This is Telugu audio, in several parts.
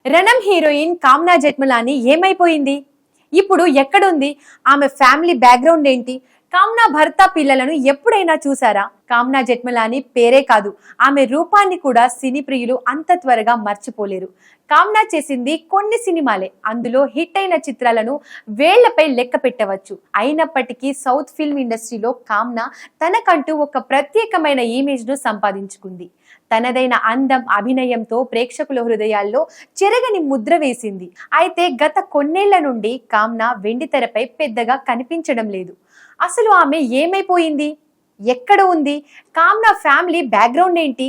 రణం హీరోయిన్ కామ్నా జెట్మలాని ఏమైపోయింది? ఇప్పుడు ఎక్కడుంది? ఆమె ఫ్యామిలీ బ్యాక్గ్రౌండ్ ఏంటి? కామ్నా భర్త పిల్లలను ఎప్పుడైనా చూసారా? కామ్నా జెట్మలాని పేరే కాదు, ఆమె రూపాన్ని కూడా సినీ ప్రియులు అంత త్వరగా మర్చిపోలేరు. కామ్నా చేసింది కొన్ని సినిమాలే, అందులో హిట్ అయిన చిత్రాలను వేళ్లపై లెక్క పెట్టవచ్చు. అయినప్పటికీ సౌత్ ఫిల్మ్ ఇండస్ట్రీలో కామ్నా తనకంటూ ఒక ప్రత్యేకమైన ఇమేజ్ ను సంపాదించుకుంది. తనదైన అందం, అభినయంతో ప్రేక్షకుల హృదయాల్లో చెరగని ముద్ర వేసింది. అయితే గత కొన్నేళ్ల నుండి కామ్నా వెండితెరపై పెద్దగా కనిపించడం లేదు. అసలు ఆమె ఏమైపోయింది? ఎక్కడ ఉంది? కామ్నా ఫ్యామిలీ బ్యాక్గ్రౌండ్ ఏంటి?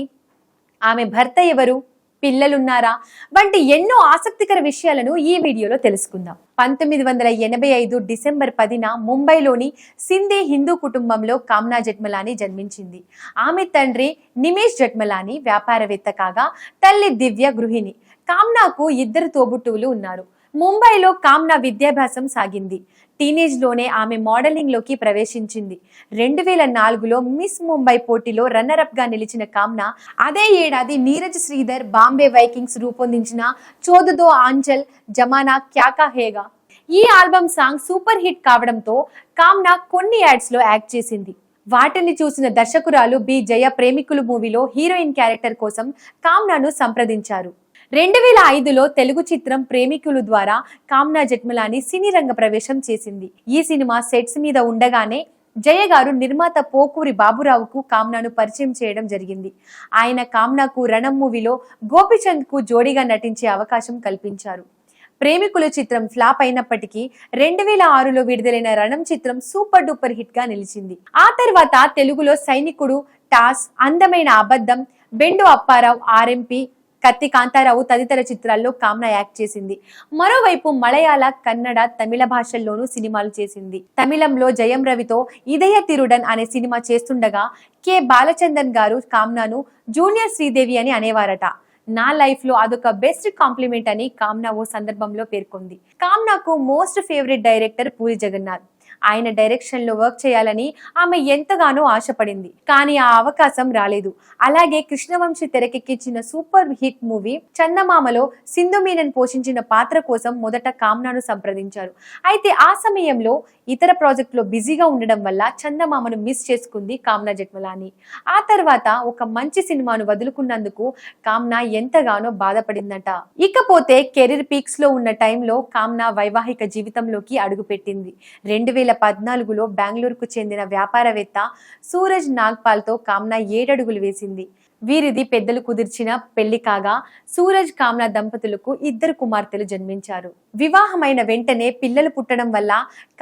ఆమె భర్త ఎవరు? పిల్లలున్నారా? వంటి ఎన్నో ఆసక్తికర విషయాలను ఈ వీడియోలో తెలుసుకుందాం. 1985 డిసెంబర్ 10న ముంబైలోని సింధీ హిందూ కుటుంబంలో కామ్నా జెట్మలాని జన్మించింది. ఆమె తండ్రి నిమేష్ జెట్మలాని వ్యాపారవేత్త కాగా, తల్లి దివ్య గృహిణి. కామ్నాకు 2 తోబుట్టువులు ఉన్నారు. ముంబైలో కామ్నా విద్యాభ్యాసం సాగింది. టీనేజ్ లోనే ఆమె మోడలింగ్ లోకి ప్రవేశించింది. 2004లో మిస్ ముంబై పోటీలో రన్నర్ గా నిలిచిన కామ్నా అదే ఏడాది నీరజ్ శ్రీధర్ బాంబే వైకింగ్స్ రూపొందించిన చోదుదో ఆంచల్ జమానా క్యాకా హేగా ఈ ఆల్బమ్ సాంగ్ సూపర్ హిట్ కావడంతో కామ్నా కొన్ని యాడ్స్ లో యాక్ట్ చేసింది. వాటిని చూసిన దర్శకురాలు బి జయ ప్రేమికులు మూవీలో హీరోయిన్ క్యారెక్టర్ కోసం కామ్నాను సంప్రదించారు. 2005లో తెలుగు చిత్రం ప్రేమికులు ద్వారా కామ్నా జెట్మలాని సినీ రంగ ప్రవేశం చేసింది. ఈ సినిమా సెట్స్ మీద ఉండగానే జయ గారు నిర్మాత పోకూరి బాబురావుకు కామ్నాను పరిచయం చేయడం జరిగింది. ఆయన కామ్నాకు రణం మూవీలో గోపిచంద్ కు జోడీగా నటించే అవకాశం కల్పించారు. ప్రేమికులు చిత్రం ఫ్లాప్ అయినప్పటికీ 2006లో విడుదలైన రణం చిత్రం సూపర్ డూపర్ హిట్ గా నిలిచింది. ఆ తర్వాత తెలుగులో సైనికుడు, టాస్, అందమైన అబద్ధం, బెండు అప్పారావు, ఆర్ఎంపీ, కత్తి కాంతారావు తదితర చిత్రాల్లో కామ్నా యాక్ట్ చేసింది. మరోవైపు మలయాళ, కన్నడ, తమిళ భాషల్లోనూ సినిమాలు చేసింది. తమిళంలో జయం రవితో ఇదయ తిరుడన్ అనే సినిమా చేస్తుండగా కె బాలచందర్ గారు కామ్నాను జూనియర్ శ్రీదేవి అని అనేవారట. నా లైఫ్ లో అదొక బెస్ట్ కాంప్లిమెంట్ అని కామ్నా ఓ సందర్భంలో పేర్కొంది. కామ్నాకు most favourite director Puri Jagannadh. ఆయన డైరెక్షన్ లో వర్క్ చేయాలని ఆమె ఎంతగానో ఆశపడింది. కానీ ఆ అవకాశం రాలేదు. అలాగే కృష్ణవంశీ తెరకెక్కించిన సూపర్ హిట్ మూవీ చందమామలో సింధు మీనన్ పోషించిన పాత్ర కోసం మొదట కామ్నాను సంప్రదించారు. అయితే ఆ సమయంలో ఇతర ప్రాజెక్టులో బిజీగా ఉండడం వల్ల చందమామను మిస్ చేసుకుంది కామ్నా జెట్మలాని. ఆ తర్వాత ఒక మంచి సినిమాను వదులుకున్నందుకు కామ్నా ఎంతగానో బాధపడిందట. ఇకపోతే కెరీర్ పీక్స్ లో ఉన్న టైంలో కామ్నా వైవాహిక జీవితంలోకి అడుగుపెట్టింది. 2014లో బెంగళూరుకు చెందిన వ్యాపారవేత్త సూరజ్ నాగ్పాల్ తో కామ్నా 7 అడుగులు వేసింది. వీరిది పెద్దలు కుదిర్చిన పెళ్లి కాగా సూరజ్ కామ్నా దంపతులకు 2 కుమార్తెలు జన్మించారు. వివాహమైన వెంటనే పిల్లలు పుట్టడం వల్ల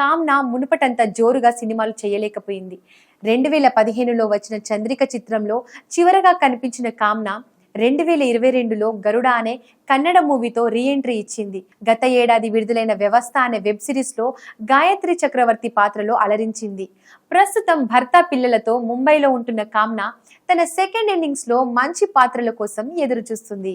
కామ్నా మునుపటంత జోరుగా సినిమాలు చేయలేకపోయింది. 2015లో వచ్చిన చంద్రిక చిత్రంలో చివరగా కనిపించిన కామ్నా 2022లో గరుడ అనే కన్నడ మూవీతో రీ ఎంట్రీ ఇచ్చింది. గత ఏడాది విడుదలైన వ్యవస్థ అనే వెబ్ సిరీస్ లో గాయత్రి చక్రవర్తి పాత్రలో అలరించింది. ప్రస్తుతం భర్త పిల్లలతో ముంబైలో ఉంటున్న కామ్నా తన సెకండ్ ఇన్నింగ్స్ లో మంచి పాత్రల కోసం ఎదురు చూస్తుంది.